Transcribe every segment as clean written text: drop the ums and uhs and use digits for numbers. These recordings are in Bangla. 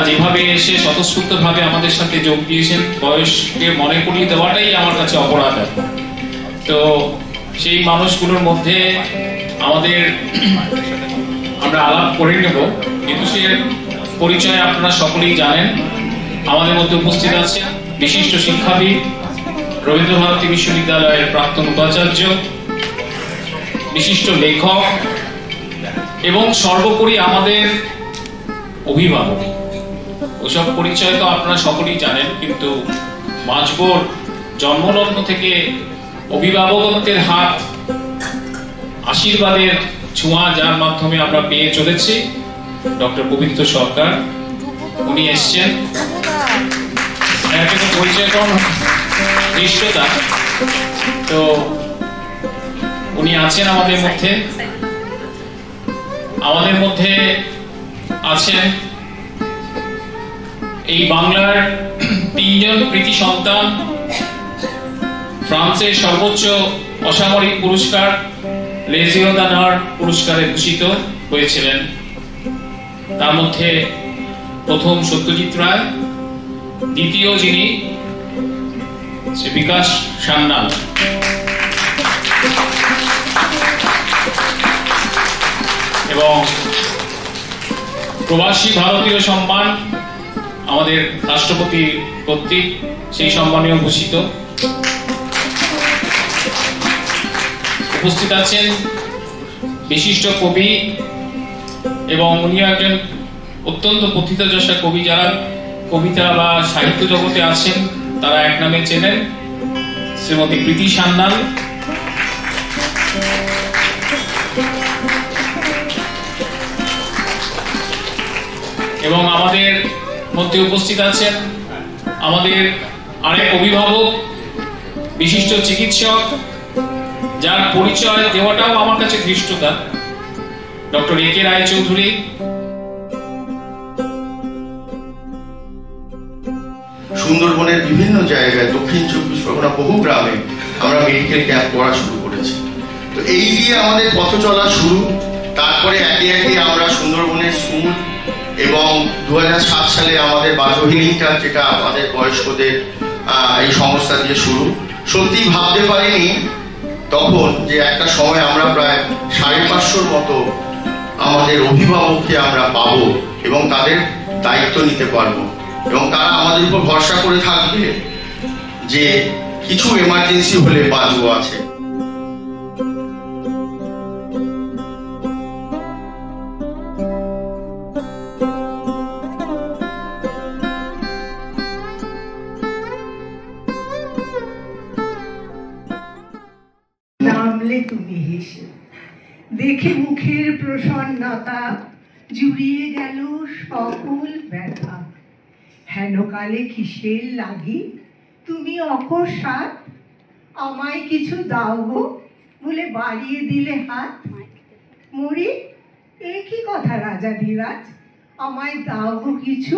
যেভাবে এসে স্বতঃস্ফূর্তভাবে আমাদের সাথে যোগ দিয়েছেন, বয়সকে মনে করিয়ে দেওয়াটাই আমার কাছে অপরাধ। তো সেই মানুষগুলোর মধ্যে আমরা আলাপ করে নেব, কিন্তু সে পরিচয় আপনারা সকলেই জানেন। আমাদের মধ্যে উপস্থিত আছে বিশিষ্ট শিক্ষাবিদ, রবীন্দ্রভারতী বিশ্ববিদ্যালয়ের প্রাক্তন উপাচার্য, বিশিষ্ট লেখক এবং সর্বোপরি আমাদের অভিভাবক। ওসব পরিচয় তো আপনারা সকলেই জানেন, কিন্তু মাঝবর জন্মলগ্ন থেকে অভিভাবকত্বের হাত, আশীর্বাদের ছোঁয়া যার মাধ্যমে আমরা পেয়ে চলেছি, ডক্টর পবিত্র সরকার। উনি এসছেন, পরিচয় কম দৃশ্যতা, তো উনি আছেন আমাদের মধ্যে। আছেন এই বাংলার তিনজন কৃতি সন্তান, ফ্রান্সের সর্বোচ্চ অসামরিক পুরস্কার লেজিও d'honneur পুরস্কারে ভূষিত হয়েছিলেন। তার মধ্যে প্রথম সত্যজিৎ রায়, দ্বিতীয় যিনি সে বিকাশ সান্যাল, এবং প্রবাসী ভারতীয় সম্মান আমাদের রাষ্ট্রপতি কর্তৃক সেই সম্মানীয় ভূষিত। উপস্থিত আছেন বিশিষ্ট কবি, এবং উনি একজন অত্যন্ত প্রথিতযশা কবি। যারা কবিতা বা সাহিত্য জগতে আছেন তারা এক নামে চেনেন, শ্রীমতী প্রীতি সান্যাল। এবং আমাদের মধ্যে উপস্থিত আছেন আমাদের আরেক অভিভাবক, বিশিষ্ট চিকিৎসক, যার পরিচয় দেওয়াটাও আমার কাছে ধৃষ্টতা, ডক্টর এ কে রায়চৌধুরী। সুন্দরবনের বিভিন্ন জায়গায়, দক্ষিণ চব্বিশ পরগনা বহু গ্রামে আমরা মেডিকেল ক্যাম্প করা শুরু করেছি। তো এই দিয়ে আমাদের পথ চলা শুরু। তারপরে একে একে আমরা সুন্দরবনের স্কুল, এবং 2007 সালে আমাদের বাজহিনীটা, যেটা আমাদের বয়স্কদের এই সংস্থা দিয়ে শুরু। সত্যি ভাবতে পারিনি তখন যে একটা সময় আমরা প্রায় 550 মতো আমাদের অভিভাবককে আমরা পাবো এবং তাদের দায়িত্ব নিতে পারবো, এবং তারা আমাদের উপর ভরসা করে থাকবে যে কিছু এমার্জেন্সি হলে বাঁচবো আছে। নামলে তুমি হেসে, দেখে মুখের প্রসন্নতা জুড়িয়ে গেল সকল ব্যথা। হেনকালে কিসের লাগি তুমি অকস্মাৎ, আমায় কিছু দাও গো বলে বাড়িয়ে দিলে হাত। মরি একই কথা রাজা ধীরাজ, আমায় দাও গো কিছু,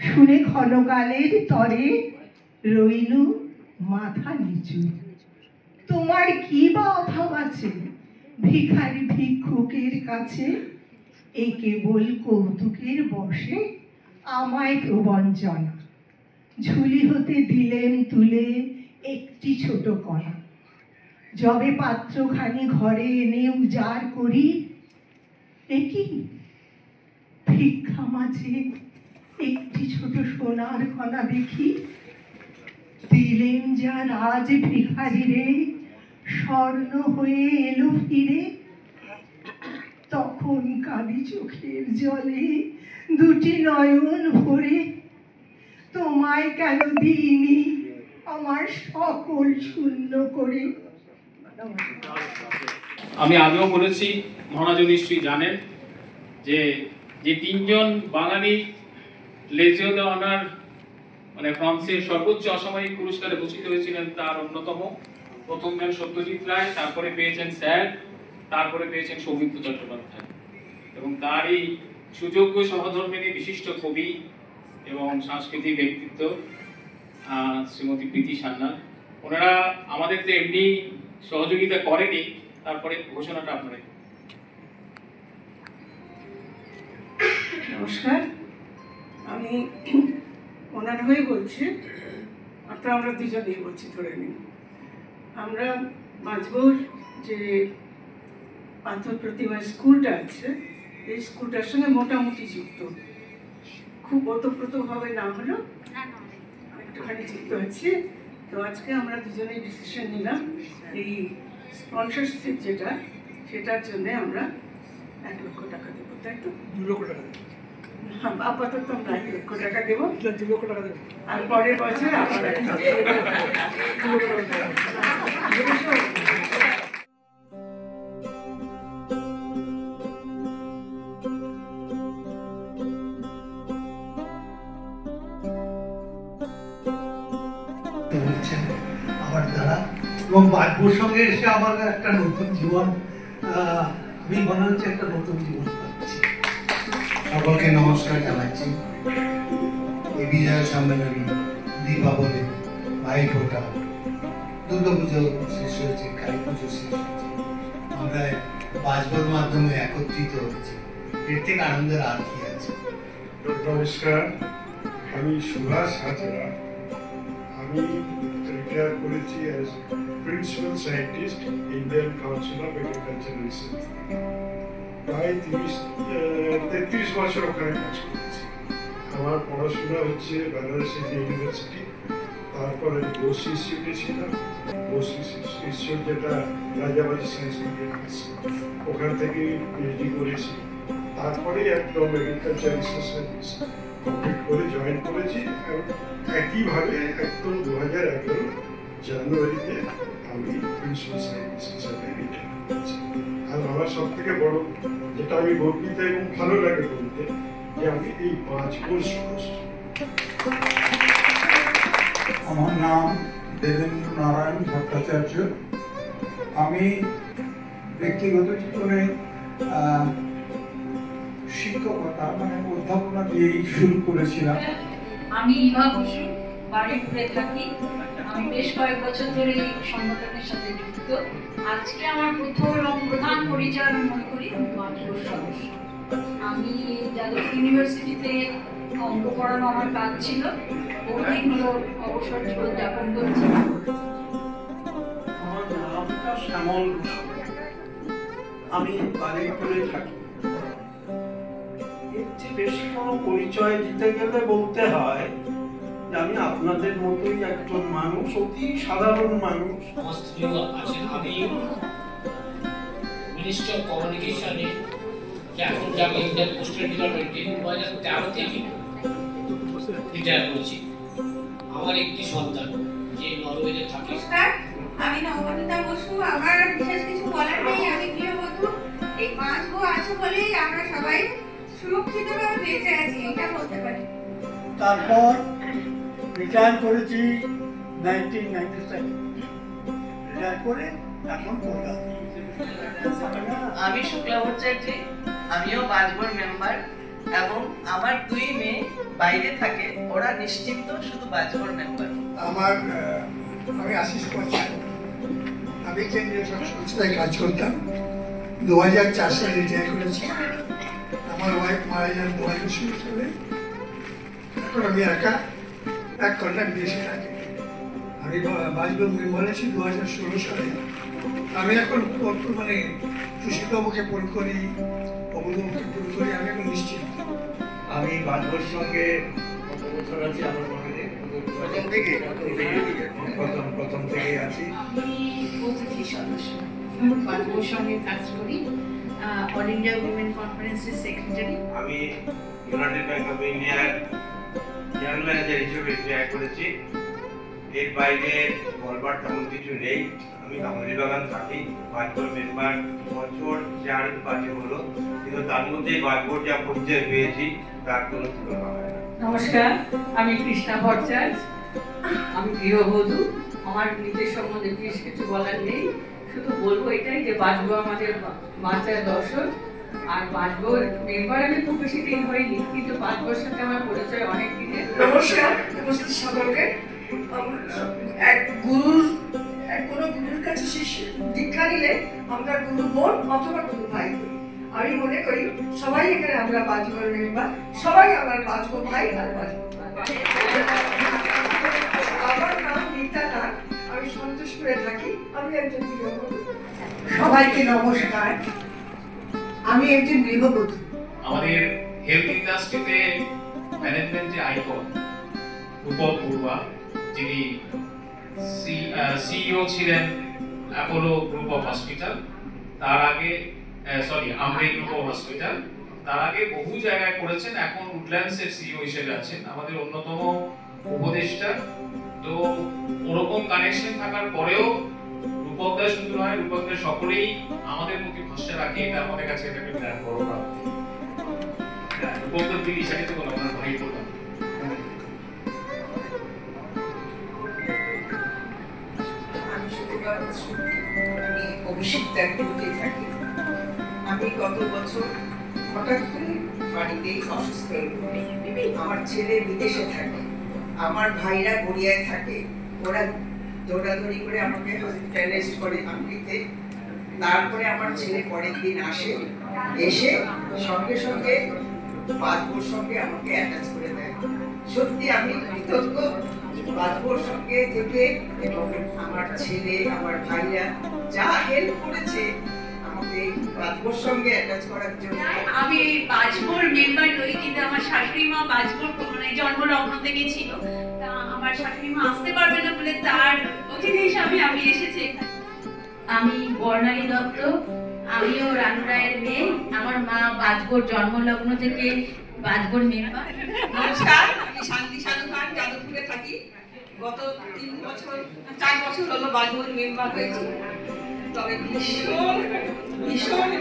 শুনে ক্ষণকালের তরে রইলু মাথা নিচু। তোমার কি বা অভাব আছে ভিখারি ভিক্ষুকের কাছে, এই কেবল কৌতুকের বসে আমায় প্রবঞ্চনা। ঝুলি হতে দিলেন তুলে একটি ছোট কণা, যবে পাত্রখানি ঘরে এনে উজাড় করি, একই ভিক্ষা মাঝে একটি ছোট সোনার কণা দেখি। দিলেন যা রাজ ভিখারি রে, স্বর্ণ হয়ে এলো ফিরে। তখন কাঁদি চোখের জলে দুটি নয়ন ভরে, তোমায় কেন দিইনি আমার সকল শূন্য করে। আমি আগেও বলেছি, মহাজন নিশ্চয়ই জানেন, যে তিনজন বাঙালি লেজিও d'honneur মানে ফ্রান্সের সর্বোচ্চ অসামরিক পুরস্কারে ভূষিত হয়েছিলেন, তার অন্যতম। প্রথম দেন সত্যজিৎ রায়, তারপরে পেয়েছেন স্যার, তারপরে পেয়েছেন সৌমিত্র চট্টোপাধ্যায়, এবং তার এই সুযোগ্য সহধর্মিণী বিশিষ্ট কবি এবং সাংস্কৃতিক ব্যক্তিত্ব শ্রীমতী প্রীতি সান্যাল। ওনারা আমাদের তো এমনি সহযোগিতা করেনি, তারপরে ঘোষণাটা আপনারা। নমস্কার, আমি ওনার হয়ে বলছি, অর্থাৎ আমরা দুজনেই বলছি, ধরে নিন। আমরা মাঝবর যে পাথর প্রতিমা স্কুলটা আছে, এই স্কুলটার সঙ্গে মোটামুটি যুক্ত, খুব ওতপ্রোতভাবে না হলেও একটুখানি যুক্ত আছি। তো আজকে আমরা দুজনেই ডিসিশন নিলাম এই স্পন্সরশিপ যেটা, সেটার জন্য আমরা 1 লক্ষ টাকা দেবো, তাই তো? 2 লক্ষ টাকা দেবো। হ্যাঁ, আপাতত আমরা 1 লক্ষ টাকা দেবো, 2 লক্ষ টাকা দেবো। আর পরের বছর আবার 1 লক্ষ টাকা দেবো। বলছেন আমার দ্বারা, এবং বাজপুর সঙ্গে এসে আমার একটা নতুন জীবন, আমি মনে হচ্ছে একটা নতুন জীবন পাচ্ছি। সকলকে নমস্কার জানাচ্ছি। এই বিজয় সম্মেলনী, দীপাবলি, ভাইফোঁটা, দুর্গাপুজো শেষ হয়েছে, কালী পুজো শেষ হয়েছে, আমরা বাজবার মাধ্যমে একত্রিত হয়েছি। এর থেকে আনন্দের আর কি আছে। নমস্কার, আমি সুভাষ হাজরা। আমি রিটায়ার করেছি as principal scientist, Indian council of agriculture research. প্রায় 33 বছর ওখানে কাজ করেছি। আমার পড়াশোনা হচ্ছে বেনারস ইউনিভার্সিটি, তারপরে বোস ইনস্টিটিউটে ছিলাম। বোস ইনস্টিটিউট যেটা রাজাবাজি সায়েন্স মিডিয়াম, ওখান থেকে পিএইচডি করেছি। তারপরে একদম এগ্রিকালচার রিসার্চ সার্ভিস কমপ্লিট করে জয়েন করেছি। একইভাবে একদম 2011 জানুয়ারিতে আমি প্রিন্সিপাল সায়েন্টিস্ট হিসাবে রিটায়ার করেছি। আর আমার সব থেকে বড় যেটা আমি গর্বিত এবং ভালো লাগে বলতে, যে আমি এই 5 কোর্স করেছি। আমার নাম দেবেন্দ্র নারায়ণ ভট্টাচার্য। আমি ব্যক্তিগত জীবনে শিক্ষকতা মানে অধ্যাপনা দিয়েই শুরু করেছিলাম। আমি ইভা বসু, বারুইপুরে থাকি। আমি বেশ কয়েক বছর ধরে এই সংগঠনের সাথে যুক্ত। আজকে আমার প্রথম এবং প্রধান পরিচয় আমি মনে করি বাজপুর সদস্য। আমি যাদবপুর ইউনিভার্সিটিতে অঙ্ক পড়ানো আমার কাজ ছিল, অনেকগুলো অবসর জীবন যাপন করছি। আমার নামটা শ্যামল বসু, আমি বারুইপুরে থাকি। এর চেয়ে বেশি কোনো পরিচয় দিতে গেলে বলতে হয় যে আমি আপনাদের মতোই একজন মানুষ, অতি সাধারণ মানুষ। আমার স্ত্রীও আছেন। আমি মিনিস্ট্রি অফ কমিউনিকেশনে, এখন যাকে ইন্ডিয়ান পোস্টাল ডিপার্টমেন্টে 2013-তে আমি রিটায়ার করেছি। আমার একটি সন্তান যে নরওয়েতে থাকে। আমি নবনীতা বসু। আমার বিশেষ কিছু বলার নেই, আমি গৃহবধূ। এই 5 বউ আছে বলেই আমরা সবাই সুরক্ষিতভাবে বেঁচে আছি, এটা বলতে পারি। তারপর রিটায়ার করেছি 1997। রিটায়ার করে এখন কলকাতা। আমি শুক্লা ভট্টাচার্য, আমিও বাজবর মেম্বার, এবং আমার 2 মেয়ে বাইরে থাকে, ওরা নিশ্চিত শুধু বাজবর মেম্বার। আমি আশিস করছি, আমি কেন্দ্রীয় সংস্থায় কাজ করতাম। 2004 সালে রিটায়ার করেছি। আমার ওয়াইফ মারা যান 2016 সালে। এখন আমি একা 1 ঘন্টা বিদেশে থাকি। আমি বাজবর মেম্বার আছি 2016 সালে। আমি এখন বর্তমানে সুশীলবাবুকে ফোন করি, অবুদকে ফোন করি, আমি এখন নিশ্চিত। আমি বাজবার সঙ্গে কত বছর আছি আমার মনে নেই, প্রথম থেকেই আছি। আমি অতিথি সদস্য, বাজবর সঙ্গে কাজ করি, অল ইন্ডিয়া উইমেন কনফারেন্সের সেক্রেটারি। আমি ইউনাইটেড ব্যাংক অফ ইন্ডিয়ার জেনারেল ম্যানেজার হিসেবে রিটায়ার করেছি। এর বাইরে বলবার তেমন কিছু নেই। আমি কামলি বাগান থাকি, বাজবর মেম্বার বছর 4-5 হলো, কিন্তু তার মধ্যে বাজবর যা পরিচয় পেয়েছি তার কোনো তুলনা হয় না। নমস্কার, আমি কৃষ্ণা ভট্টাচার্য। আমি গৃহবধূ। আমার নিজের সম্বন্ধে বেশ কিছু বলার নেই, শুধু বলবো এটাই যে বাজবো আমাদের বাঁচার দর্শন। আর বাজবো মেম্বার আমি খুব বেশি দিন হয়নি, কিন্তু বাজবোর সাথে আমার পরিচয় অনেক দিনের। নমস্কার উপস্থিত সকলকে। কোনো গুরুর কাছে দীক্ষা নিলে আমরা গুরু বোন অথবা গুরু ভাই। আমি মনে করি সবাই এখানে আমরা বাজবর মেম্বার, সবাই আমার বাজবো ভাই আর বাজবো। আমার নাম রীতা নাগ, আমি সন্তোষপুরে থাকি, আমি একজন গৃহবধূ। সবাইকে নমস্কার, আমি একজন গৃহবধূ। আমাদের হেলথ ইন্ডাস্ট্রিতে ম্যানেজমেন্টে আইকন রূপক বড়ুয়া, যিনি সিইও ছিলেন অ্যাপোলো গ্রুপ অফ হসপিটাল, তার আগে আমরে গ্রুপ অফ হসপিটাল, তার আগে বহু জায়গায় করেছেন, এখন উডল্যান্ডসের সিইও হিসেবে আছেন, আমাদের অন্যতম উপদেষ্টা। তো ওরকম কানেকশন থাকার পরেও রূপকদা শুধু নয়, রূপকদা সকলেই আমাদের প্রতি ভরসা রাখে, এটা আমাদের কাছে একটা বিরাট বড় প্রাপ্তি। রূপকদা দিদি সাথে তো বলো, আমার ভাই বললাম। আমি অভিষিক্ত অ্যাক্টিভিটি থাকি। আমি গত বছর হঠাৎ করে বাড়িতে অসুস্থ হয়ে পড়ি। আমার ছেলে বিদেশে থাকে, আমার ভাইরা গড়িয়ায় থাকে, ওরা দৌড়াদৌড়ি করে আমাকে হসপিটালাইজড করে আনলিতে। তারপরে আমার ছেলে পরের দিন আসে, এসে সঙ্গে সঙ্গে বাজবোর সঙ্গে আমাকে অ্যাটাচ করে দেয়। সত্যি আমি কৃতজ্ঞ বাজবোর সঙ্গে থেকে, এবং আমার ছেলে আমার ভাইরা যা হেল্প করেছে আমাকে বাজবোর সঙ্গে অ্যাটাচ করার জন্য। আমি বাজবোর মেম্বার নই, কিন্তু আমার শাশুড়ি মা বাজবোর জন্ম লগ্ন থেকে ছিল। তা আমার শাশুড়ি মা আসতে পারবে না বলে তার অতিথি হিসাবে আমি এসেছি। আমি বর্ণালী দত্ত, আমিও রানু রায়ের মেয়ে। আমার মা বাজবোর জন্মলগ্ন থেকে বাজবোর মেম্বার। নমস্কার, আমি শান্তি সাধু খান, যাদবপুরে থাকি। গত 4 বছর হলো বাজবোর মেম্বার হয়েছি। তবে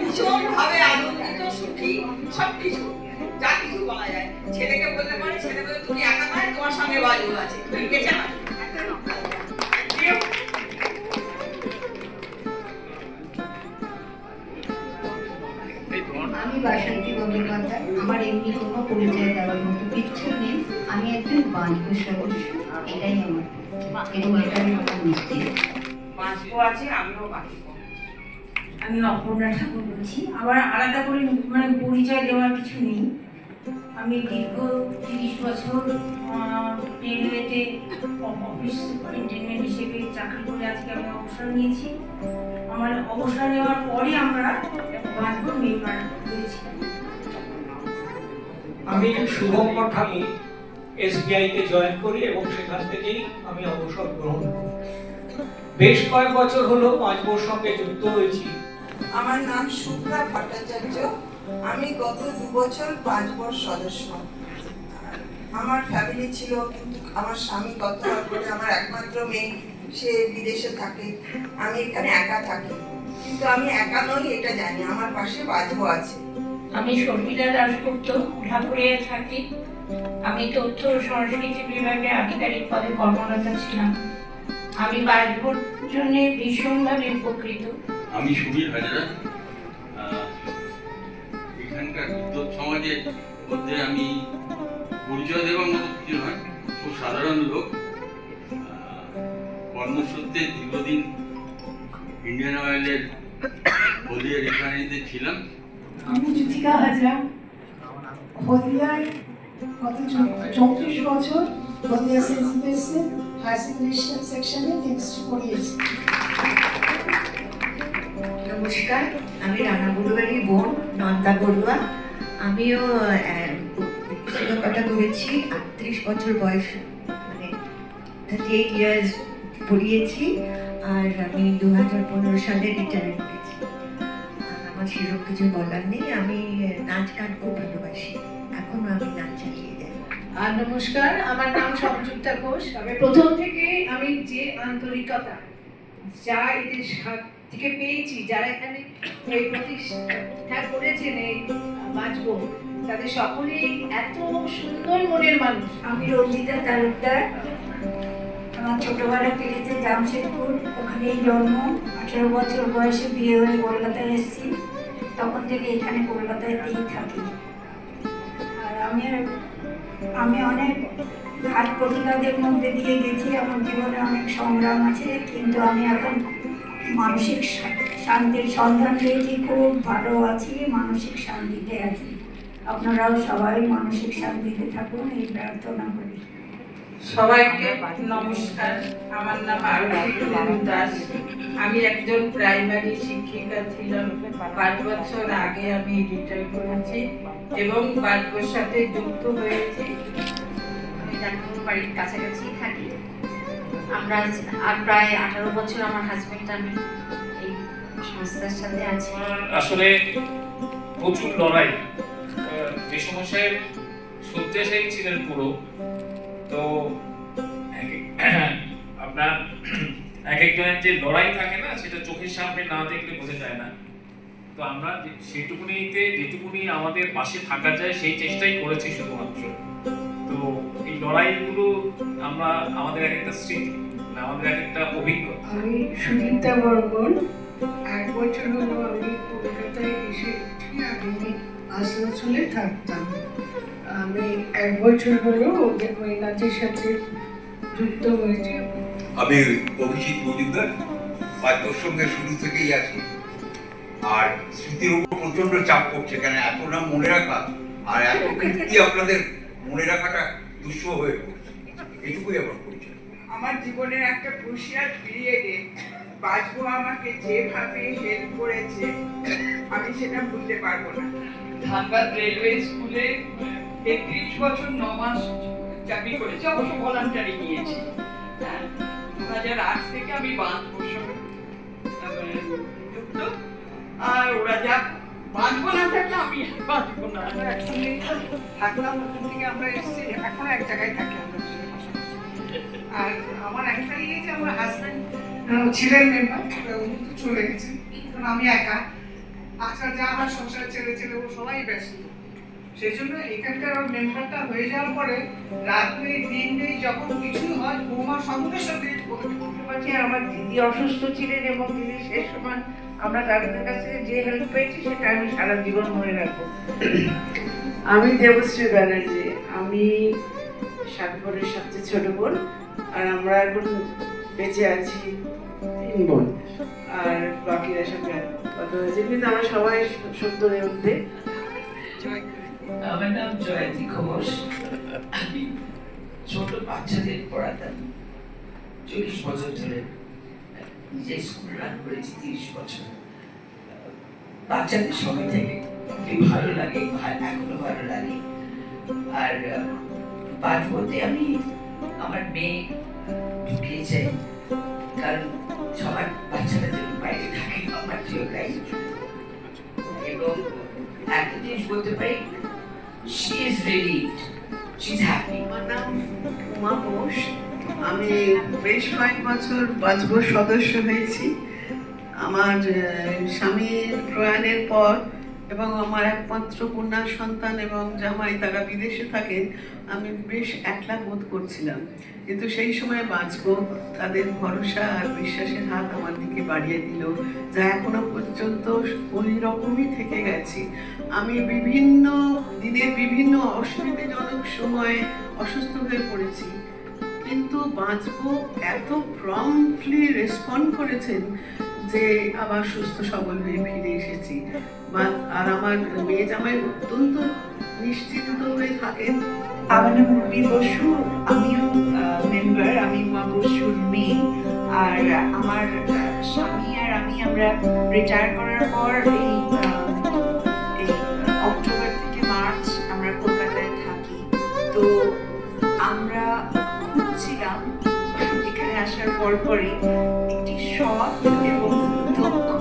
ভীষণ ভাবে আনন্দিত, সুখী, সবকিছু যা কিছু বলা যায়। ছেলেকে বলতে পারে, ছেলে বলে তুমি একা নয়, তোমার সঙ্গে বাজবো আছে, ঠিক আছে না? আমি বাসন্তী বন্দ্যোপাধ্যায়। আমার এমনি কোনো পরিচয় দেওয়ার মতো কিচ্ছু নেই। আমি একজন বাজবো সদস্য, এটাই আমার, এবং এটাই আমার মিষ্টি। বাজবো আছে, আমিও বাজবো। আমি অপর্ণা ঠাকুর বলছি। আমার আলাদা করে পরিচয় দেওয়ার কিছু নেই। আমি দীর্ঘ 30 বছর রেলওয়েতে অফিস সুপারিনটেন্ডেন্ট হিসেবে চাকরি করে আজকে আমি অবসর নিয়েছি। আমার অবসর নেওয়ার পরে আমরা বাজবোর মেম্বার হয়েছি। আমি শুভঙ্কর ঠাকুর, এসবিআইতে জয়েন করি এবং সেখান থেকেই আমি অবসর গ্রহণ করি। বেশ কয়েক বছর হলো বাজবোর সঙ্গে যুক্ত হয়েছি। আমার নাম শুক্লা ভট্টাচার্য। আমি গত 2 বছর বাজবোর সদস্য। আমার ফ্যামিলি ছিল, কিন্তু আমার স্বামী গত বছর, আমার একমাত্র মেয়ে, সে বিদেশে থাকে, আমি এখানে একা থাকি। কিন্তু আমি একা নই এটা জানি, আমার পাশে বাজবো আছে। আমি শর্মিলা দাশগুপ্ত, ঢাকুরিয়ায় থাকি। আমি তথ্য ও সংস্কৃতি বিভাগে আধিকারিক পদে কর্মরত ছিলাম। আমি বাজবোর জন্য ভীষণভাবে উপকৃত। আমি সুবীর হাজরা, এখানকার বিদ্যুৎ সমাজের মধ্যে আমি পরিচয় দেওয়ার মতো কিছু নয়, খুব সাধারণ লোক। কর্মসূত্রে দীর্ঘদিন ইন্ডিয়ান অয়েলের হলদিয়া রিফাইনারিতে ছিলাম। আমি জ্যোতিকা হাজরা, হলদিয়ার গত 34 বছর হলদিয়া সেন্ট জেভিয়ার্সের হায়ার সেকেন্ডারি সেকশনে কেমিস্ট্রি পড়িয়েছি। নমস্কার, আমি রানা বড়ুয়ারির বোন নন্দা বড়ুয়া। আমিও শিক্ষকতা করেছি, 38 বছর বয়স, 38 ইয়ার্স পড়িয়েছি। আর আমি 2015 সালে রিটায়ার করেছি। আমার সেরকম কিছু বলার নেই। আমি নাচ গান খুব ভালোবাসি, এখনো আমি নাচ চালিয়ে যাই। আর নমস্কার, আমার নাম সংযুক্তা ঘোষ। প্রথম থেকে আমি যে আন্তরিকতা যা এদের থেকে পেয়েছি, যারা এখানে এই প্রতিষ্ঠা করেছেন এই বাজবো, তাদের সকলেই এত সুন্দর মনের মানুষ। আমি রঞ্জিতা তালুকদার। আমার ছোটবেলা কেটেছে জামশেদপুর, ওখানেই জন্ম। 18 বছর বয়সে বিয়ে হয়ে কলকাতায় এসেছি। তখন থেকে এখানে কলকাতাতেই থাকি। আর আমি অনেক ঘাত প্রতিঘাতের মধ্যে দিয়ে গেছি। আমার জীবনে অনেক সংগ্রাম আছে, কিন্তু আমি এখন মানসিক শান্তির সন্ধান পেয়েছি, খুব ভালো আছি, মানসিক শান্তিতে আছি। আপনারাও সবাই মানসিক শান্তিতে থাকুন এই প্রার্থনা করি। সবাইকে নমস্কার। আমার নাম আরতি দাস। আমি একজন প্রাইমারি শিক্ষিকা ছিলাম। 5 বছর আগে আমি রিটায়ার করেছি এবং বাজবোর সাথে যুক্ত হয়েছি। আমি রান্নাঘর বাড়ির কাছাকাছি থাকি। আমরা আর প্রায় 18 বছর আমার হাজবেন্ড আমি এই সংস্থার সাথে আছি। আসলে প্রচুর লড়াই, যে সমস্যায় শয্যাশায়ী ছিলেন পুরো, তো আপনার এক একজনের যে লড়াই থাকে না, সেটা চোখের সামনে না দেখলে বোঝা যায় না। তো আমরা সেটুকুনিতে যেটুকুনি আমাদের পাশে থাকা যায় সেই চেষ্টাই করেছি শুধুমাত্র। তো এই লড়াইগুলো আমরা আমাদের এক একটা স্মৃতি, আমাদের এক একটা অভিজ্ঞতা। আমি সুদীপ্তা বর্মন। 1 বছর হলো আমি কলকাতায় এসেছি। আমি আসানসোলে থাকতাম। আমি 1 বছর হলো ওদের ওই নাচের সাথে যুক্ত হয়েছি। আমি অভিজিৎ মজুমদার, বাজবোর সঙ্গে শুরু থেকেই আছি। আর স্মৃতির উপর প্রচন্ড চাপ পড়ছে, কেন এত নাম মনে রাখা আর এত কীর্তি আপনাদের মনে রাখাটা দুঃসহ হয়ে পড়ছে। এটুকুই আমার পরিচয়। আমার জীবনের একটা ক্রুশিয়াল পিরিয়ডে বাজবো আমাকে যেভাবে হেল্প করেছে আমি সেটা ভুলতে পারবো না। ধানবাদ রেলওয়ে স্কুলে 33 বছর 9 মাস চাকরি করেছি, অবশ্য ভলান্টারি নিয়েছি। 2008 থেকে আমি বাজবোর সঙ্গে যুক্ত। আর ওরা যা বাজবো না থাকলে আমি বাজবো না। একসঙ্গে থাকলাম, ওখান থেকে আমরা এসেছি, এখনো এক জায়গায় থাকি আমরা। আর আমার একটাই যে আমার হাজব্যান্ড ছিলেন মেম্বার, উনি তো চলে গেছেন, কারণ আমি একা। আচ্ছা, যা আমার সংসার ছেলে ও সবাই ব্যস্ত, সেই জন্য এখানকার মেম্বারটা হয়ে যাওয়ার পরে রাত নেই দিন নেই, যখন কিছু হয় বৌমা সঙ্গে সঙ্গে পাচ্ছি। আমার দিদি অসুস্থ ছিলেন এবং দিদি শেষ সময় আমরা তাদের কাছ থেকে যে হেল্প পেয়েছি সেটা আমি সারা জীবন মনে রাখবো। আমি দেবশ্রী ব্যানার্জি। আমি সাতবরের সবচেয়ে ছোট বোন। আর আমরা এখন বেঁচে আছি 3 বোন, আর বাকিরা সব কত হয়েছে, কিন্তু আমরা সবাই 70-এর মধ্যে। আমার নাম জয়ন্তী ঘোষ। আমি ছোট বাচ্চাদের পড়াতাম 40 বছর ধরে। নিজে স্কুল রান করেছি 30 বছর। বাচ্চাদের সময় থেকে খুবই ভালো লাগে, এখনো ভালো লাগে। আর বাজবোতে আমি আমার মেয়ে ঢুকিয়েছে, কারণ সবার বাচ্চারা যখন বাইরে থাকে আমার জিওটাই। এবং একটা জিনিস বলতে পারি, she is relieved, she's happy. আমার নাম উমা ঘোষ। আমি বেশ কয়েক বছর বাজবোর সদস্য হয়েছি। আমার স্বামীর প্রয়াণের পর এবং আমার একমাত্র কন্যা সন্তান এবং জামাই তারা বিদেশে থাকেন, আমি বেশ একলা বোধ করছিলাম। কিন্তু সেই সময় বাজবো তাদের ভরসা আর বিশ্বাসের হাত আমার দিকে বাড়িয়ে দিল, যা এখনো পর্যন্ত ওই রকমই থেকে গেছি। আমি বিভিন্ন দিনের বিভিন্ন অসুবিধাজনক সময়ে অসুস্থ হয়ে পড়েছি, কিন্তু বাজবো এত প্রম্পটলি রেসপন্ড করেছেন যে আবার সুস্থ সবল হয়ে ফিরে এসেছি। আর আমার মেয়ে জামাই অত্যন্ত নিশ্চিন্ত হয়ে থাকেন। আমার নাম রবি বসু। আমিও মেম্বার। আমি উমা বসুর মেয়ে। আর আমার স্বামী আর আমরা রিটায়ার করার পর এই অক্টোবর থেকে মার্চ আমরা কলকাতায় থাকি। তো আমরা খুঁজছিলাম এখানে আসার পরপরই একটি সৎ এবং দক্ষ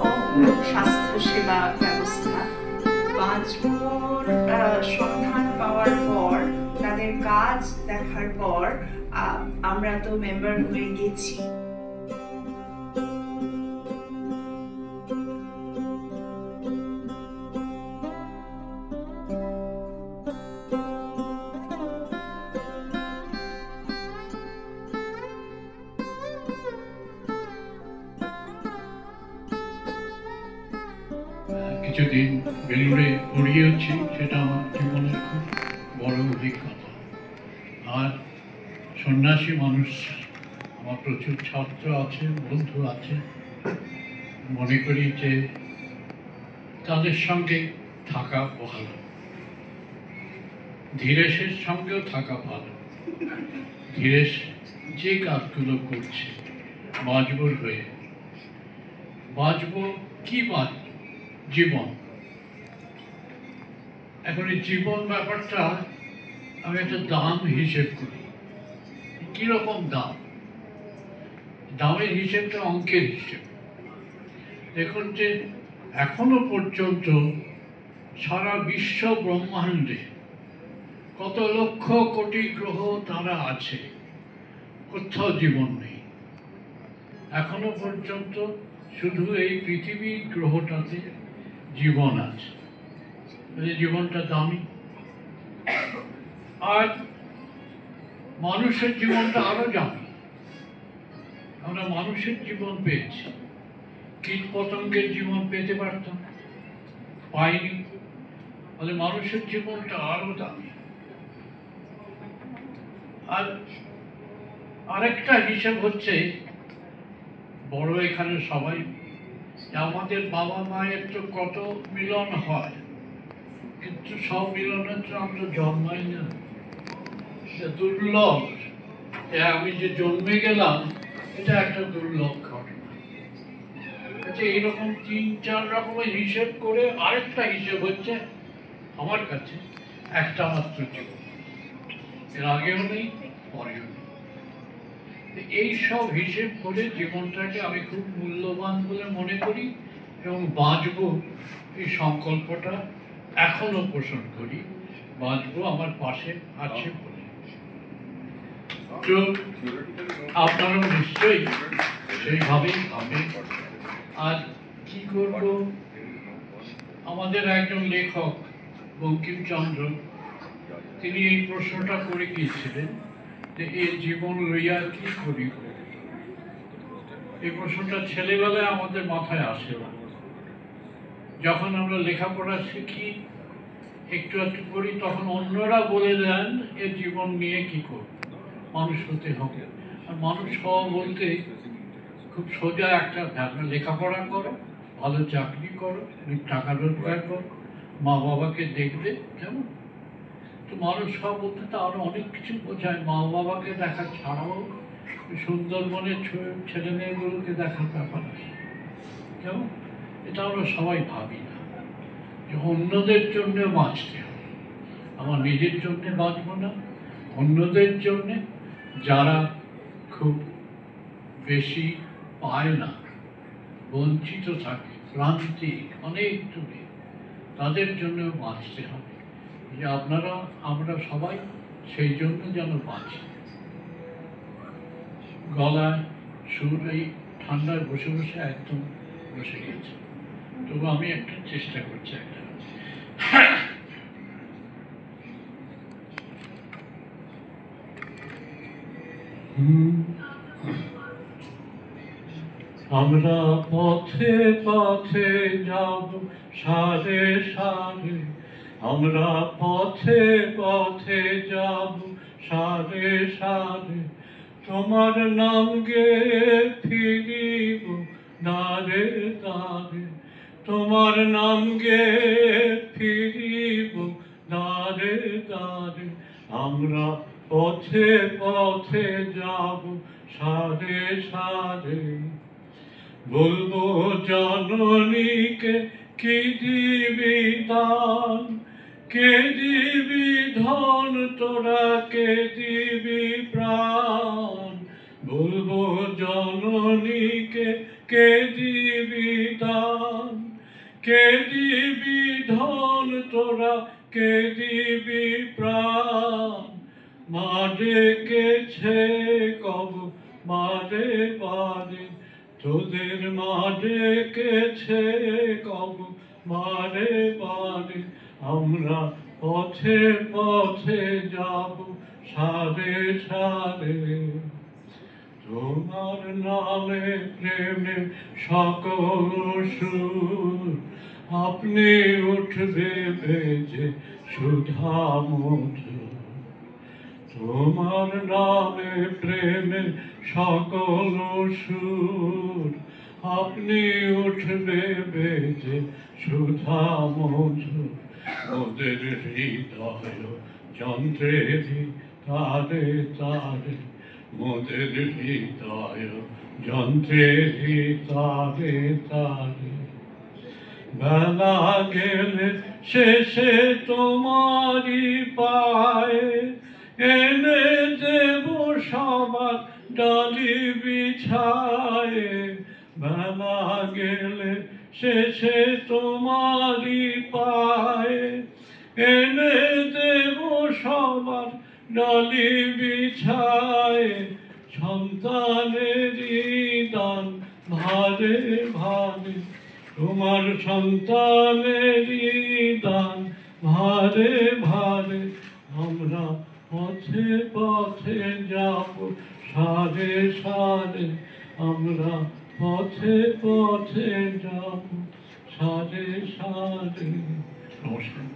স্বাস্থ্য সেবা ব্যবস্থা। বাজবোর সন্ধান পাওয়ার পর, তাদের কাজ দেখার পর আমরা তো মেম্বার হয়ে গেছি। কিছুদিন বেলুড়ে পড়িয়েছি, সেটা আমার জীবনের খুব বড় অভিজ্ঞতা। আর সন্ন্যাসী মানুষ, আমার প্রচুর ছাত্র আছে, বন্ধু আছে, মনে করি যে তাদের সঙ্গে থাকা ভালো, ধীরেশের সঙ্গেও থাকা ভালো। ধীরেশ যে কাজগুলো করছে বাঁচবর হয়ে, বাঁচব কি বাঁচব, জীবন। এখন এই জীবন ব্যাপারটা আমি একটা দাম হিসেব করি। কিরকম দাম? দামের হিসেবটা অঙ্কের হিসেব। দেখুন যে এখনো পর্যন্ত সারা বিশ্ব ব্রহ্মাণ্ডে কত লক্ষ কোটি গ্রহ তারা আছে, কোথাও জীবন নেই। এখনো পর্যন্ত শুধু এই পৃথিবীর গ্রহটাতে জীবন আছে। জীবনটা দামি। আর মানুষের জীবনটা আরো দামি। আমরা মানুষের জীবন পেয়েছি, কীট পতঙ্গের জীবন পেতে পারতাম, পাইনি। ফলে মানুষের জীবনটা আরো দামি। আর আরেকটা হিসেব হচ্ছে, বড় এখানে সবাই, আমাদের বাবা মায়ের তো কত মিলন হয়, কিন্তু সব মিলনের তো আমরা জন্মাই না। দুর্লভ। আমি যে জন্মে গেলাম এটা একটা দুর্লভ ঘটনা। এইরকম ৩-৪ রকমের হিসেব করে আরেকটা হিসেব হচ্ছে আমার কাছে একটা মাত্র জীবন, এর আগেও নেই পরেও নেই। এই সব হিসেব করে জীবনটাকে আমি খুব মূল্যবান বলে মনে করি এবং বাঁচবো এই সংকল্পটা এখনো পোষণ করি। বাঁচবো আমার পাশে আছে বলে। তো আপনারাও নিশ্চয়ই সেইভাবেই ভাবেন। আর কি করব, আমাদের একজন লেখক বঙ্কিমচন্দ্র, তিনি এই প্রশ্নটা করে গিয়েছিলেন যে এই জীবন লইয়া কি করিব। এই প্রশ্নটা ছেলেবেলায় আমাদের মাথায় আসে না। যখন আমরা লেখাপড়া শিখি, একটু একটু করি, তখন অন্যরা বলে দেন এ জীবন নিয়ে কি করব, মানুষ হতে হবে। আর মানুষ হওয়া বলতে খুব সোজা একটা ব্যাপার, লেখাপড়া করো, ভালো চাকরি করো, টাকা রোজগার করো, মা বাবাকে দেখবে, কেমন। তো মানুষ হওয়া বলতে তো আরো অনেক কিছু বোঝায়। মা বাবাকে দেখা ছাড়াও সুন্দরবনের ছেলে মেয়েগুলোকে দেখার ব্যাপার আছে, কেমন। এটা আমরা সবাই ভাবি না যে অন্যদের জন্য বাঁচতে হবে। আমার নিজের জন্য বাঁচবো না, অন্যদের জন্যে, যারা খুব বেশি পায় না, বঞ্চিত থাকে, প্রান্তিক, অনেক দূরে, তাদের জন্য বাঁচতে হবে। যে আমরা সবাই সেই জন্য যেন বাঁচি। গলায় সুর এই ঠান্ডায় বসে বসে একদম বসে গেছে, তবু আমি একটা চেষ্টা করছি একটা। আমরা পথে পথে যাব সারে সারে, আমরা পথে পথে যাব সারে সারে, তোমার নাম গে ফিরিব দারে দারে, তোমার নাম গে ফিরিব দারে দারে। আমরা পথে পথে যাব সারে সারে, বলবো জননীকে কি দিবি দান, কে দিবি ধন তোরা, কে দিবি প্রাণ। বলবো জননীকে কে দিবি দান, কে দিবি ধন তোরা, কে দিবি প্রাণ। মা ডেকেছে কব বারে বারে, তোদের মা ডেকেছে কব বারে বারে। আমরা পথে পথে যাব সারে সারে, তোমার নামে প্রেমে সকল সুর, আপনি উঠবে বেজে সুধা মধু। তোমার নামে প্রেমে সকল সুর, আপনি উঠবে বেজে সুধা মধু ওদের হৃদয় যন্ত্রেরই তারে তারে মোদের হৃদয় যন্ত্রেরই তারে তারে বেলা গেলে শেষে তোমারই পায়ে এনে দেব সবার ডালি বিছায়ে বেলা গেলে শেষে তোমারই পায়ে এনে দেব সবার ডালি বিছায়ে সন্তানেরই দান ভারে ভারে তোমার সন্তানেরই দান ভারে ভারে আমরা পথে পথে যাব সারে সারে আমরা পথে পথে যাব সারে সারে। নমস্কার।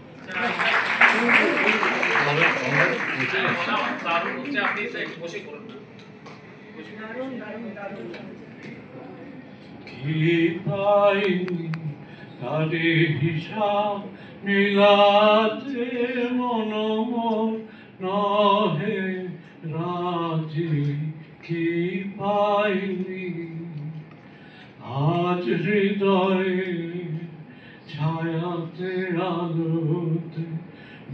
কি পাইনি তারে হিসাব মিলাতে মনোমন নহে রাজি কি পাইনি আজ হৃদয়ে ছায়াতে আলোতে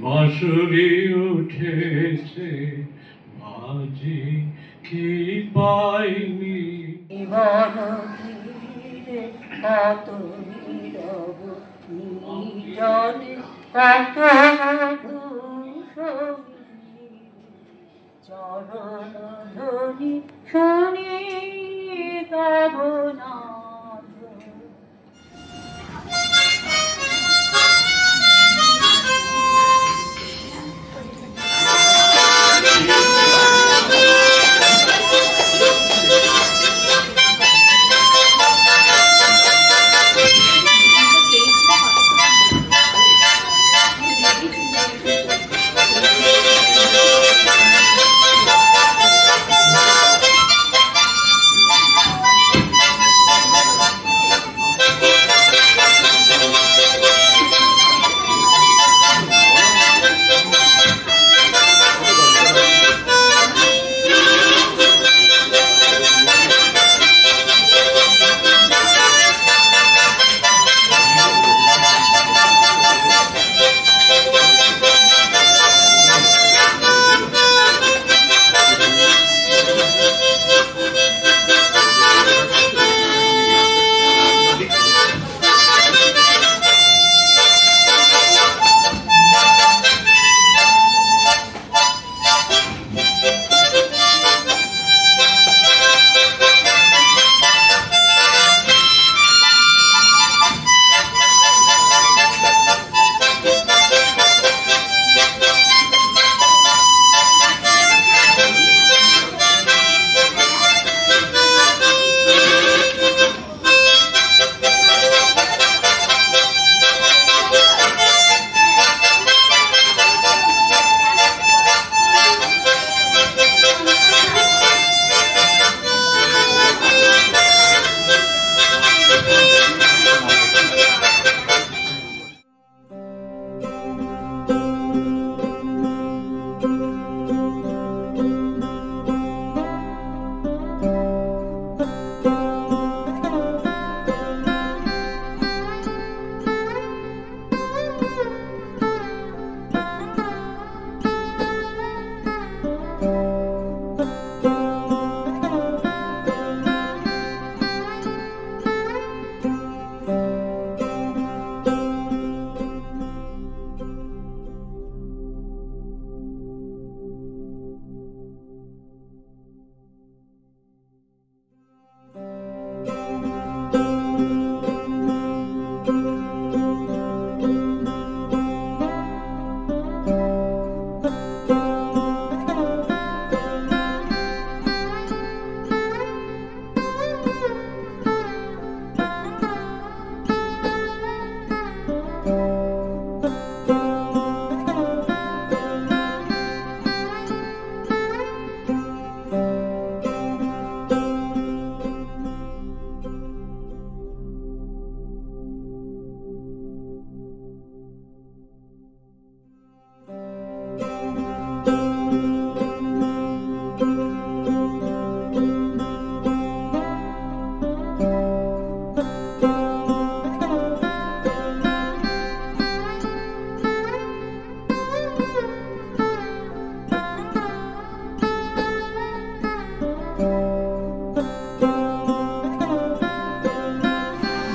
বাঁশুরি উঠেছে বাজি কি পাইনি কত নীরব নির্জনে কত চরণ ধ্বনি শুনি তব নাম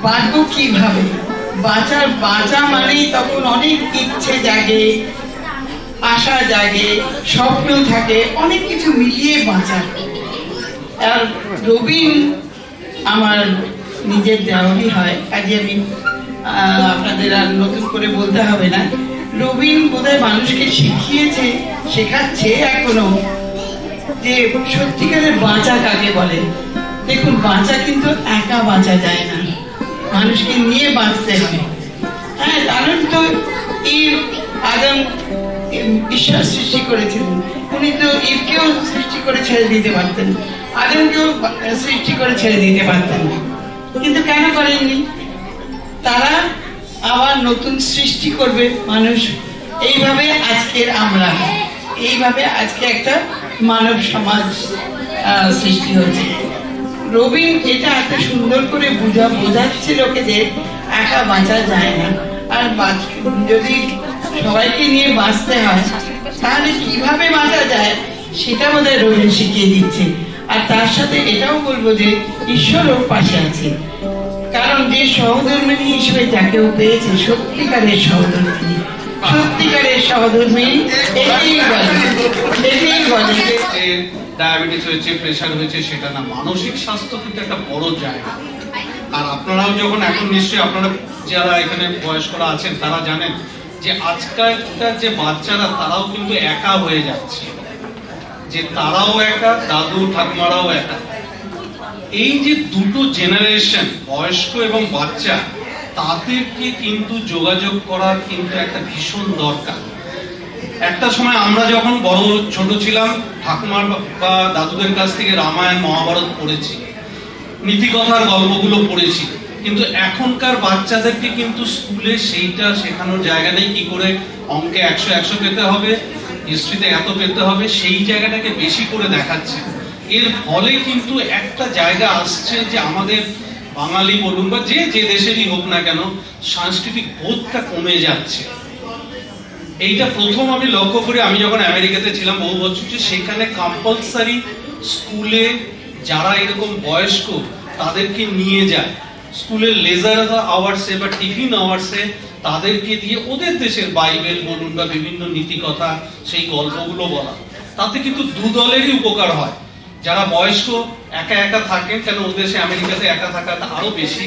বাঁচবো কিভাবে, বাঁচা মানেই তখন অনেক ইচ্ছে জাগে, আশা জাগে, স্বপ্ন থাকে, অনেক কিছু মিলিয়ে বাঁচা। আর রবীন আমার নিজের দেওয়ারই হয়, কাজে আমি আপনাদের আর নতুন করে বলতে হবে না। রবীন বোধহয় মানুষকে শেখাচ্ছে এখনো যে সত্যিকারের বাঁচা কাকে বলে। দেখুন, বাঁচা কিন্তু একা বাঁচা যায় না, মানুষকে নিয়ে বাঁচতে হয়। হ্যাঁ, কারণ তো আদম ঈশ্বর সৃষ্টি করেছিলেন, উনি তো ঈদকেও সৃষ্টি করে ছেড়ে দিতে পারতেন, আদমকেও সৃষ্টি করে ছেড়ে দিতে পারতেন, কিন্তু কেন করেননি? তারা আবার নতুন সৃষ্টি করবে মানুষ। এইভাবে আজকে একটা মানব সমাজ সৃষ্টি হচ্ছে। রবীন এটা এত সুন্দর করে বোঝাচ্ছে লোকেদের একা বাঁচা যায় না, আর যদি সবাইকে নিয়ে বাঁচতে হয় তাহলে কিভাবে বাঁচা যায় সেটা বোধহয় রবীন শিখিয়ে দিচ্ছে। আর তার সাথে এটাও বলবো যে ঈশ্বরও পাশে আছে, কারণ যে সহধর্মিণী হিসেবে যাকেও পেয়েছে সত্যিকারের সহধর্মিণী, এটাই বলে ডায়াবেটিস হয়েছে, প্রেশার হয়েছে সেটা না, মানসিক স্বাস্থ্য কিন্তু একটা বড় জায়গা। আর আপনারাও যখন এখন নিশ্চয়ই আপনারা যারা এখানে বয়স্করা আছেন তারা জানেন যে আজকালকার যে বাচ্চারা তারাও কিন্তু একা হয়ে যাচ্ছে, যে তারাও একা, দাদু ঠাকুমারাও একা। এই যে দুটো জেনারেশন, বয়স্ক এবং বাচ্চা, তাদেরকে কিন্তু যোগাযোগ করার কিন্তু একটা ভীষণ দরকার। একটা সময় আমরা যখন ছোট ছিলাম ঠাকুমার বা দাদুদের কাছ থেকে রামায়ণ মহাভারত পড়েছি, নীতিকথার গল্পগুলো পড়েছি, কিন্তু এখনকার বাচ্চাদেরকে কিন্তু স্কুলে সেইটা শেখানোর জায়গা নেই। কি করে অঙ্কে 100 পেতে হবে, হিস্ট্রিতে এত পেতে হবে, সেই জায়গাটাকে বেশি করে দেখাচ্ছে। এর ফলে কিন্তু একটা জায়গা আসছে যে আমাদের বাঙালি বলুন বা যে দেশেরই হোক না কেন, সাংস্কৃতিক বোধটা কমে যাচ্ছে। এইটা প্রথম আমি লক্ষ্য করি আমি যখন আমেরিকাতে ছিলাম বহু বছর, যে সেখানে কম্পালসারি স্কুলে যারা এরকম বয়স্ক তাদেরকে নিয়ে যায়, স্কুলের লেজার আওয়ার্সে বা টিফিন আওয়ার্সে তাদেরকে দিয়ে ওদের দেশের বাইবেল বলুন বা বিভিন্ন নীতিকথা সেই গল্পগুলো বলা। তাতে কিন্তু দু দলেরই উপকার হয়। যারা বয়স্ক একা থাকেন, কেন ও দেশে আমেরিকাতে একা থাকাটা আরো বেশি,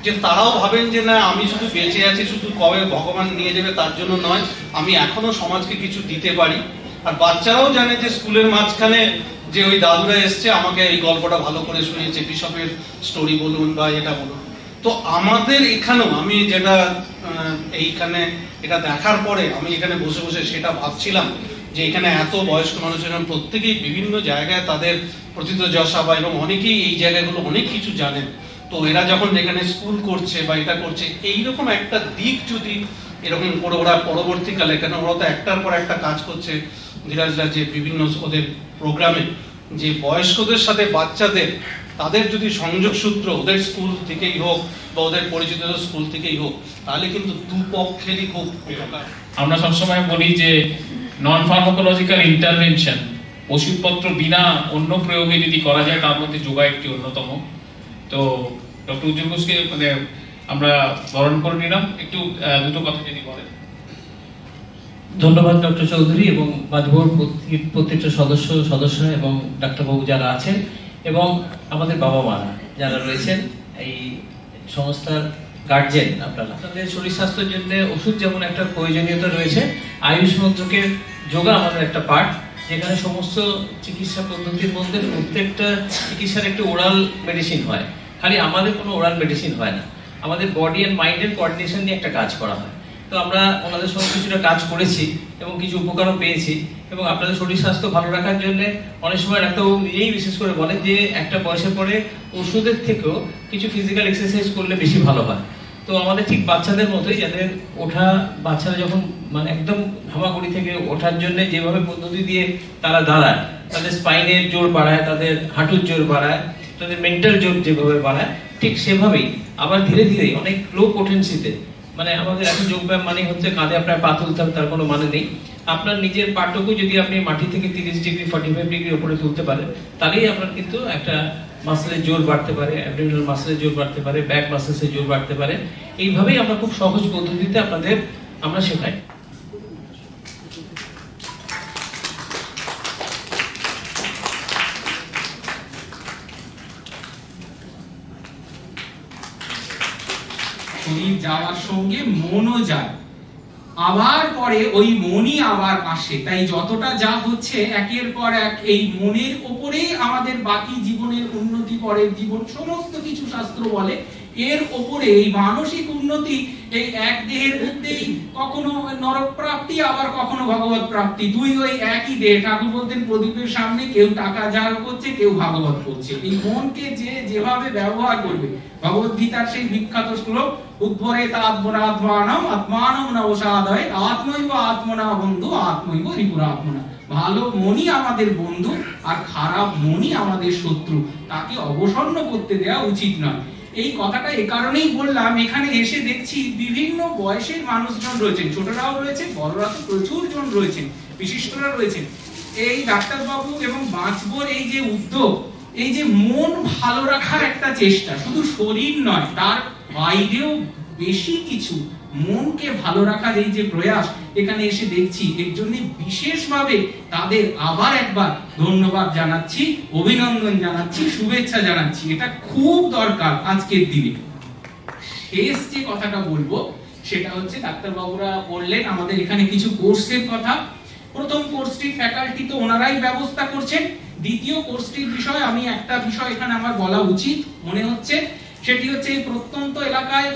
যে তারাও ভাবেন যে না, আমি শুধু বেঁচে আছি শুধু কবে ভগবান নিয়ে যাবে তার জন্য নয়, আমি এখনো সমাজকে কিছু দিতে পারি। আর বাচ্চারাও জানে যে স্কুলের মাঝখানে যে ওই দাদুরা এসছে আমাকে এই গল্পটা ভালো করে শুনিয়েছে, বিশপের স্টোরি বলুন বা এটা বলুন। তো আমাদের এখানেও আমি যেটা এইখানে এটা দেখার পরে আমি এখানে বসে বসে সেটা ভাবছিলাম যে এখানে এত বয়স্ক মানুষের প্রত্যেকেই বিভিন্ন জায়গায় তাদের প্রথিতযশা বা এবং অনেকেই এই জায়গাগুলো অনেক কিছু জানেন। তো এরা যখন এখানে স্কুল করছে বা এটা করছে, এইরকম একটা দিক যদি এরকম করে ওরা পরবর্তীকালে, কেন ওরা তো একটার পর একটা কাজ করছে ধীরাজরা, যে বিভিন্ন ওদের প্রোগ্রামে যে বয়স্কদের সাথে বাচ্চাদের তাদের যদি সংযোগ সূত্র ওদের স্কুল থেকেই হোক বা ওদের পরিচিত স্কুল থেকেই হোক, তাহলে কিন্তু দুপক্ষেরই খুব উপকার। আমরা সবসময় বলি যে নন ফার্মাকোলজিক্যাল ইন্টারভেনশন, ওষুধপত্র বিনা অন্য প্রয়োগে যদি করা যায় তার মধ্যে যোগা একটি অন্যতম। তো ডক্টর উজ্জ্বল ঘোষকে আমরা বরণ করে নিলাম, একটু দুটো কথা যদি বলেন। ধন্যবাদ ডক্টর চৌধুরী এবং বাজবোর প্রত্যেকটা সদস্য এবং ডাক্তারবাবু যারা আছেন এবং আমাদের বাবা মারা যারা রয়েছেন, এই সংস্থার গার্জেন আপনারা। আপনাদের শরীর স্বাস্থ্যের জন্য ওষুধ যেমন একটা প্রয়োজনীয়তা রয়েছে, আয়ুষ মন্ত্রকের যোগা আমাদের একটা পার্ট, যেখানে সমস্ত চিকিৎসা পদ্ধতির মধ্যে প্রত্যেকটা চিকিৎসার একটা ওরাল মেডিসিন হয়। খালি আমাদের কোনো ওরাল মেডিসিন হয় না, আমাদের বডি অ্যান্ড মাইন্ডের কোঅর্ডিনেশন নিয়ে একটা কাজ করা হয়। তো আমরা ওনাদের সঙ্গে কিছুটা কাজ করেছি এবং কিছু উপকারও পেয়েছি। এবং আপনাদের শরীর স্বাস্থ্য ভালো রাখার জন্য অনেক সময় ডাক্তারবাবু নিজেই বিশেষ করে বলেন যে একটা বয়সের পরে ওষুধের থেকেও কিছু ফিজিক্যাল এক্সারসাইজ করলে বেশি ভালো হয়। তো আমাদের ঠিক বাচ্চাদের মতোই, যাদের ওঠা, বাচ্চারা যখন মানে একদম হামাগুড়ি থেকে ওঠার জন্য যেভাবে পদ্ধতি দিয়ে তারা দাঁড়ায়, তাদের স্পাইনের জোর বাড়ায়, তাদের হাঁটুর জোর বাড়ায়, তাদের মেন্টাল জোর যেভাবে বাড়ায়, ঠিক সেভাবেই আবার ধীরে ধীরে অনেক লো পোটেন্সিতে, মানে আমাদের এখন যোগব্যায়াম মানে হচ্ছে কাঁধে আপনার পা তুলতে হবে তার কোনো মানে নেই। আপনার নিজের পাটুকু যদি আপনি মাটি থেকে 30 ডিগ্রি 45 ডিগ্রি উপরে তুলতে পারেন, তাহলেই আপনার কিন্তু একটা মাসলের জোর বাড়তে পারে, অ্যাবডোমিনাল মাসলের জোর বাড়তে পারে, ব্যাক মাসলসের জোর বাড়তে পারে। এইভাবেই আমরা খুব সহজ পদ্ধতিতে আপনাদের আমরা শেখাই। শরীর যাওয়ার সঙ্গে মনও যায়, আবার পরে ওই মনই আবার আসে। তাই যতটা যা হচ্ছে একের পর এক এই মনের ওপরেই আমাদের বাকি জীবনের উন্নতি, পরের জীবন সমস্ত কিছু শাস্ত্র বলে। এর ওপরে এই মানসিক উন্নতি এই এক দেহের মধ্যেই কখনো নরক প্রাপ্তি, আবার কখনো ভগবত প্রাপ্তি, দুই ওই একই দেহ। ঠাকুর বলতেন প্রদীপের সামনে কেউ টাকা জাল করছে, কেউ ভাগবত করছে। এই মনকে যে যেভাবে ব্যবহার করবে, ভগবত গীতার সেই বিখ্যাত শ্লোক উদ্ভরেত আত্মনাত্মানম আত্মানম নবসাদয় আত্মৈব আত্মনা বন্ধু আত্মৈব রিপুরাত্মনা। ভালো মনই আমাদের বন্ধু আর খারাপ মনই আমাদের শত্রু, তাকে অবসন্ন করতে দেওয়া উচিত নয়। এই কথাটা এ কারণেই বললাম, এখানে এসে দেখছি বিভিন্ন বয়সের মানুষজন রয়েছেন, ছোটরাও রয়েছেন, বড়রা তো প্রচুর জন রয়েছেন, বিশিষ্টরা রয়েছেন। এই ডাক্তারবাবু এবং বাঁচবোর এই যে উদ্যোগ, এই যে মন ভালো রাখার একটা চেষ্টা, শুধু শরীর নয় তার বাইরেও বেশি কিছু মনকে ভালো রাখার এই যে প্রয়াস এখানে এসে দেখছি, এর জন্য বিশেষভাবে তাদের আবার একবার ধন্যবাদ জানাচ্ছি, অভিনন্দন জানাচ্ছি, শুভেচ্ছা জানাচ্ছি। এটা খুব দরকার আজকের দিনে। শেষ যে কথাটা বলবো সেটা হচ্ছে, ডাক্তারবাবুরা বললেন আমাদের এখানে কিছু কোর্সের কথা। প্রথম কোর্সটির ফ্যাকাল্টি তো ওনারাই ব্যবস্থা করছেন। দ্বিতীয় কোর্সটির বিষয় আমি একটা বিষয় এখানে আমার বলা উচিত মনে হচ্ছে, সেটি হচ্ছে এই প্রত্যন্ত এলাকায়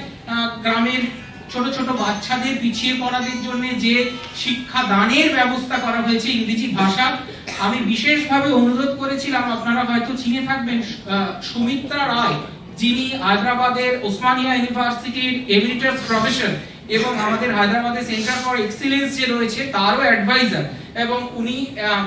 গ্রামের ছোট ছোট বাচ্চাদের পিছিয়ে পড়াদের জন্য যে শিক্ষা দানের ব্যবস্থা করা হয়েছে ইংরেজি ভাষা, আমি বিশেষভাবে অনুরোধ করেছিলাম, আপনারা হয়তো চিনে থাকবেন সুমিত্রা রায়, যিনি হায়দ্রাবাদের ওসমানিয়া ইউনিভার্সিটির এমিরিটাস প্রফেসর এবং আমাদের হায়দ্রাবাদের সেন্টার ফর এক্সিলেন্স যে রয়েছে তারও অ্যাডভাইজার, এবং উনি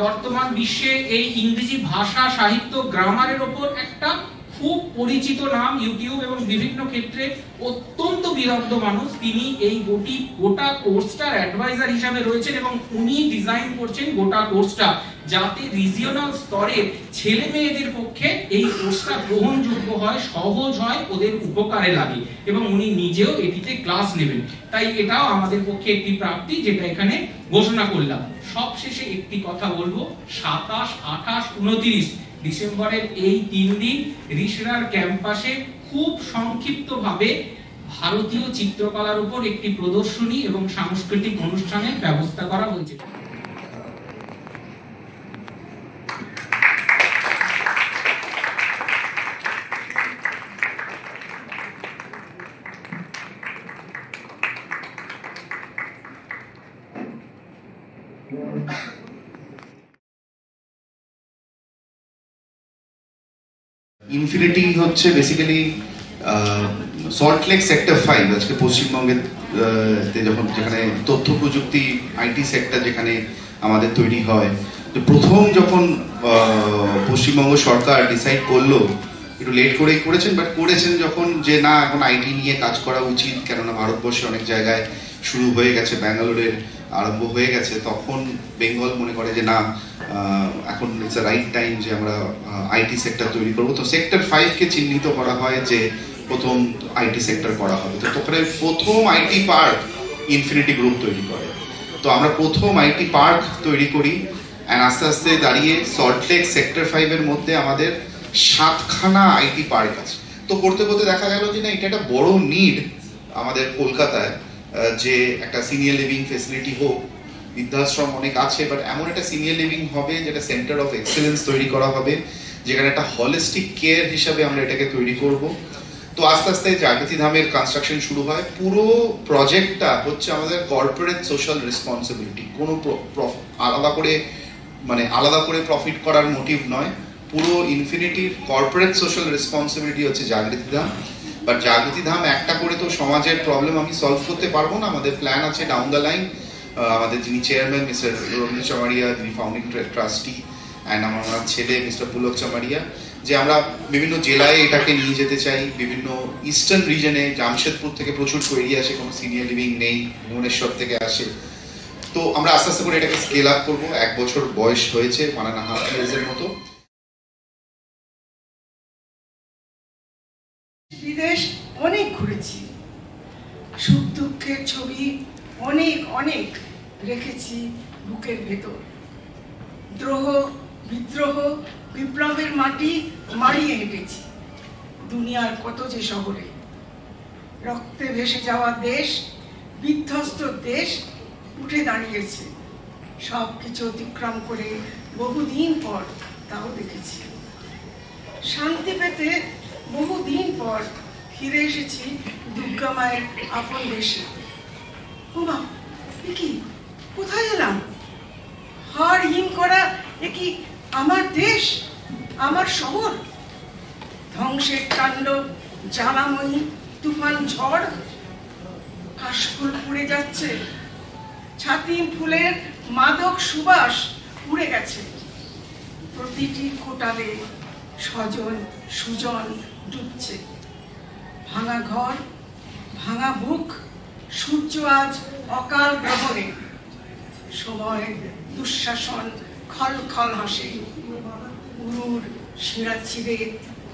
বর্তমান বিশ্বে এই ইংরেজি ভাষা সাহিত্য গ্রামারের ওপর একটা খুব পরিচিত নাম, ইউটিউব এবং বিভিন্ন ক্ষেত্রে অত্যন্ত বিদগ্ধ মানুষ। তিনি এই গোটা কোর্সটার অ্যাডভাইজার হিসাবে রয়েছেন এবং উনি ডিজাইন করছেন গোটা কোর্সটা, যাতে রিজিওনাল স্তরে ছেলে মেয়েদের পক্ষে এই কোর্সটা গ্রহণযোগ্য হয়, সহজ হয়, ওদের উপকারে লাগে, এবং উনি নিজেও এটিতে ক্লাস নেবেন। তাই এটাও আমাদের পক্ষে একটি প্রাপ্তি, যেটা এখানে ঘোষণা করলাম। সবশেষে একটি কথা বলবো, 27, 28, 29 ডিসেম্বরের এই 3 দিন রিসরার ক্যাম্পাসে খুব সংক্ষিপ্ত ভাবে ভারতীয় চিত্রকলার উপর একটি প্রদর্শনী এবং সাংস্কৃতিক অনুষ্ঠানের ব্যবস্থা করা হয়েছে। ইনফিনিটি হচ্ছে বেসিক্যালি সল্টলেক সেক্টর 5 আজকে পশ্চিমবঙ্গের যেখানে তথ্য প্রযুক্তি আইটি সেক্টর যেখানে আমাদের তৈরি হয়। তো প্রথম যখন পশ্চিমবঙ্গ সরকার ডিসাইড করলো, একটু লেট করেই করেছেন, বাট করেছেন যখন, যে না এখন আইটি নিয়ে কাজ করা উচিত, কেননা ভারতবর্ষে অনেক জায়গায় শুরু হয়ে গেছে, ব্যাঙ্গালোরের আরম্ভ হয়ে গেছে, তখন বেঙ্গল মনে করে যে না এখন ইটস আ রাইট টাইম যে আমরা আইটি সেক্টর তৈরি করবো। তো সেক্টর 5কে চিহ্নিত করা হয় যে প্রথম আইটি সেক্টর করা হবে। তো ওখানে প্রথম আইটি পার্ক ইনফিনিটি গ্রুপ তৈরি করে। তো আমরা প্রথম আইটি পার্ক তৈরি করি, অ্যান্ড আস্তে আস্তে দাঁড়িয়ে সল্টলেক সেক্টর 5 এর মধ্যে আমাদের 7খানা আইটি পার্ক আছে। তো করতে করতে দেখা গেল যে না, এটা একটা বড় নিড আমাদের কলকাতায়, যে একটা সিনিয়র লিভিং ফেসিলিটি হোক। বৃদ্ধাশ্রম অনেক আছে, বাট এমন একটা সিনিয়র লিভিং হবে যেটা সেন্টার অফ এক্সেলেন্স তৈরি করা হবে, যেখানে একটা হলিস্টিক কেয়ার হিসাবে আমরা এটাকে তৈরি করব। তো আস্তে আস্তে জাগৃতি ধামের কনস্ট্রাকশন শুরু হয়। পুরো প্রজেক্টটা হচ্ছে আমাদের কর্পোরেট সোশ্যাল রেসপন্সিবিলিটি, কোনো আলাদা করে প্রফিট করার মোটিভ নয়। পুরো ইনফিনিটির কর্পোরেট সোশ্যাল রেসপন্সিবিলিটি হচ্ছে জাগৃতি ধাম। বাট জাগৃতি ধাম একটা করে তো সমাজের প্রবলেম আমি সলভ করতে পারবো না। আমাদের প্ল্যান আছে ডাউন দ্য লাইন, আমাদের যিনি চেয়ারম্যান মিস্টার রবীন্দ্র চমারিয়া, যিনি ফাউন্ডিং ট্রাস্টি, অ্যান্ড আমার ছেলে মিস্টার পুলক চমারিয়া, যে আমরা বিভিন্ন জেলায় এটাকে নিয়ে যেতে চাই। বিভিন্ন ইস্টার্ন রিজনে, জামশেদপুর থেকে প্রচুর কোয়েরি আসে, কোনো সিনিয়র লিভিং নেই, ভুবনেশ্বর থেকে আসে। তো আমরা আস্তে আস্তে করে এটাকে স্কেল আপ করবো। 1 বছর বয়স হয়েছে, 1.5 years মতো। বিদেশ অনেক ঘুরেছি, সুখ দুঃখের ছবি অনেক অনেক রেখেছি বুকের ভেতর। দ্রোহ বিদ্রোহ বিপ্লবের মাটি মারিয়ে হেঁটেছি দুনিয়ার কত যে শহরে। রক্তে ভেসে যাওয়া দেশ, বিধ্বস্ত দেশ উঠে দাঁড়িয়েছে। সব কিছু অতিক্রম করে বহুদিন পর তাও দেখেছি। শান্তি পেতে বহুদিন পর ফিরে এসেছি দুর্গা মায়ের আপন দেশে। ওমা, এ কি, কোথায় এলাম? হাড় হিম করা এ কি আমার দেশ, আমার শহর? ধ্বংসের তাণ্ডব, জ্বালাময়ী তুফান ঝড়। কাশফুল পুড়ে যাচ্ছে, ছাতি ফুলের মাদক সুবাস উড়ে গেছে। প্রতিটি কোটালে স্বজন সুজন ডুবছে। ভাঙা ঘর, ভাঙা বুক, সূর্য আজ অকাল গ্রহণে। সময় দুঃশাসন খল খল হাসে। উরুর শিরা ছিঁড়ে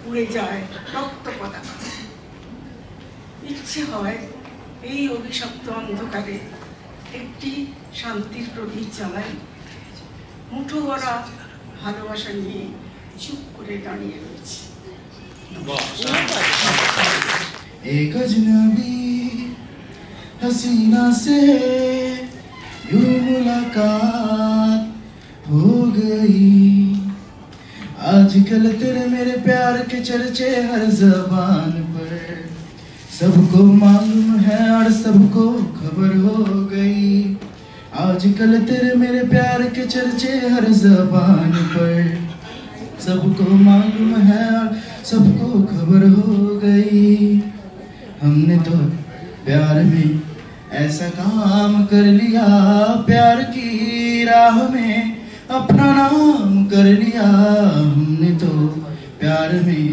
উড়ে যায় রক্ত পতাকা। ইচ্ছে হয় এই অভিশপ্ত অন্ধকারে একটি শান্তির প্রদীপ জ্বালাই। মুঠো ভরা ভালোবাসা নিয়ে চুপ করে দাঁড়িয়ে রয়েছে। एक अजनबी हसीना से यूं मुलाकात हो गई। आजकल तेरे मेरे प्यार के चर्चे हर ज़बान पर, सबको मालूम है और सबको खबर हो गई। आजकल तेरे मेरे प्यार के चर्चे हर ज़बान पर, सबको मालूम है और सबको खबर हो गई। हमने तो प्यार में ऐसा काम कर लिया, प्यार की राह में अपना नाम कर लिया। हमने तो प्यार में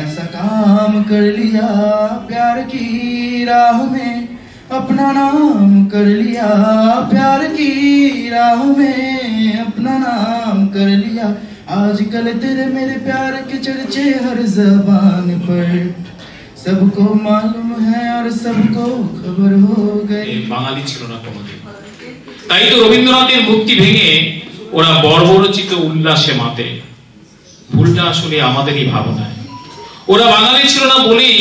ऐसा काम कर लिया, प्यार की राह में अपना नाम कर लिया। प्यार की राह में अपना नाम कर लिया। आजकल तेरे मेरे प्यार के चर्चे हर ज़बान पर, सबको मालूम है और सबको खबर हो गई। বাঙালি ছিল না কোনোদিন, তাই তো রবীন্দ্রনাথের মূর্তি ভেঙে ওরা বর্বরচিত উল্লাসে মাতে। ভুলটা আসলে আমাদেরই ভাবনায়। ওরা বাঙালি ছিল না বলেই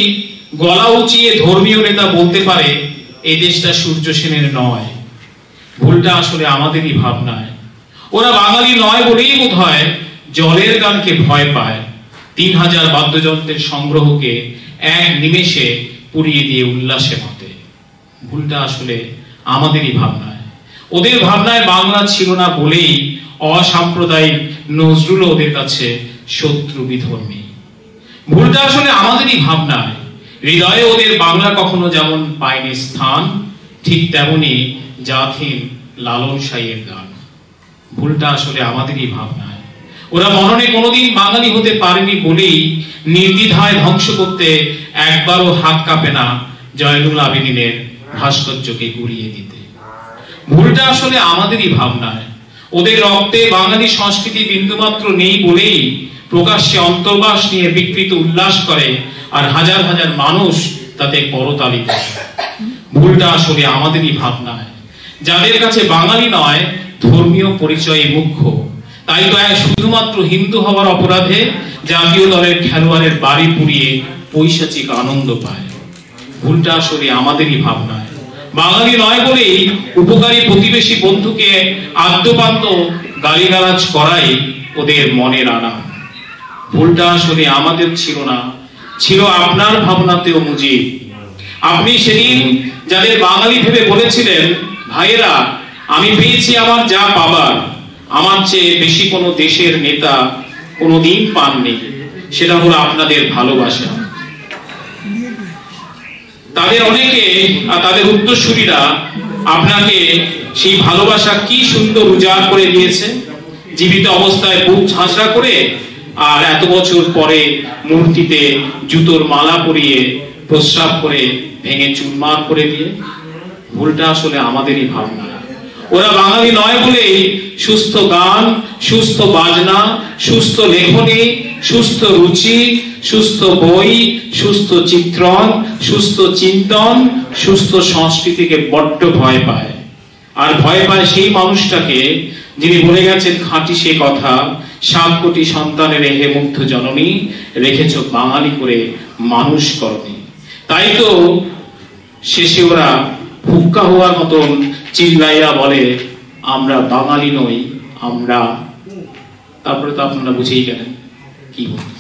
গলা উঁচিয়ে ধর্মীয় নেতা বলতে পারে এই দেশটা সূর্য সেনের নয়। ভুলটা আসলে আমাদেরই ভাবনায়। ওরা বাঙালি নয় বলেই বোধহয় জলের গানকে ভয় পায়। 3000 বাদ্যযন্ত্রের সংগ্রহকে এক নিমেষে পুড়িয়ে দিয়ে উল্লাসে মাতে। ভুলটা আসলে আমাদেরই ভাবনায়। ওদের ভাবনায় বাংলা ছিল না বলেই অসাম্প্রদায়িক নজরুল ওদের কাছে শত্রু বিধর্মী। ভুলটা আসলে আমাদেরই ভাবনায়। হৃদয়ে ওদের বাংলা কখনো যেমন পায়নি স্থান, ঠিক তেমনি জাথিন লালন সাইয়ের গান। ভুলটা আসলে আমাদেরই ভাবনায়। ওরা মননে কোনোদিন বাঙালি হতে পারেনি বলেই নির্দ্বিধায় ধ্বংস করতে একবারও হাত কাঁপে না জয়নুল আবেদিনের ভাস্কর্যকে গুড়িয়ে দিতে। ভুলটা আসলে আমাদেরই ভাবনায়। ওদের রক্তে বাঙালি সংস্কৃতি বিন্দুমাত্র নেই বলেই প্রকাশ্যে অন্তর্বাস নিয়ে বিকৃত উল্লাস করে আর হাজার হাজার মানুষ তাতে করতালি দেয়। ভুলটা আসলে আমাদেরই ভাবনায়। যাদের কাছে বাঙালি নয় ধর্মীয় পরিচয় মুখ্য, তাই তো শুধুমাত্র হিন্দু হওয়ার অপরাধে জাতীয় দলের খেলোয়াড়ের বাড়ি পুড়িয়ে পৈশাচিক আনন্দ পায়। ভুলটা আসলে আমাদেরই ভাবনায়। বাঙালি নয় বলেই উপকারী প্রতিবেশী বন্ধুকে আদ্যপান্ত গালিগালাজ করাই ওদের মনের আনা। ভুলটা আসলে আমাদের ছিল না, ছিল আপনার ভাবনাতেও মুজিব। আপনি সেদিন যাদের বাঙালি ভেবে বলেছিলেন, ভাইয়েরা আমি পেয়েছি আমার যা পাবার, আমার চেয়ে বেশি কোনো দেশের নেতা কোনোদিন পাননি, সেটা হলো আপনাদের ভালোবাসা। তাদের অনেকে আর তাদের উত্তরসূরিরা আপনাকে সেই ভালোবাসা কি সুন্দর উজাড় করে দিয়েছে। জীবিত অবস্থায় বুক ঝাঁঝরা করে আর এত বছর পরে মূর্তিতে জুতোর মালা পরিয়ে প্রস্রাব করে ভেঙে চুরমার করে দিয়ে। ভুলটা আসলে আমাদেরই ভাবনা। ওরা বাঙালি নয় বলেই সুস্থ গান, সুস্থ বাজনা, সুস্থ লেখনী, সুস্থ রুচি, সুস্থ বই, সুস্থ চিত্রণ, সুস্থ চিন্তন, সুস্থ সংস্কৃতিকে বড্ড ভয় পায়। আর ভয় পায় সেই মানুষটাকে যিনি বলে গেছেন খাঁটি সে কথা, 7 কোটি সন্তানের হে মুগ্ধ জননী, রেখেছ বাঙালি করে মানুষ করনি। তাই তো শেষে ওরা হুক্কা হওয়ার মতন চিল্লাইয়া বলে আমরা বাঙালি নই, আমরা। তারপরে তো আপনারা বুঝেই গেলেন কি বলতে।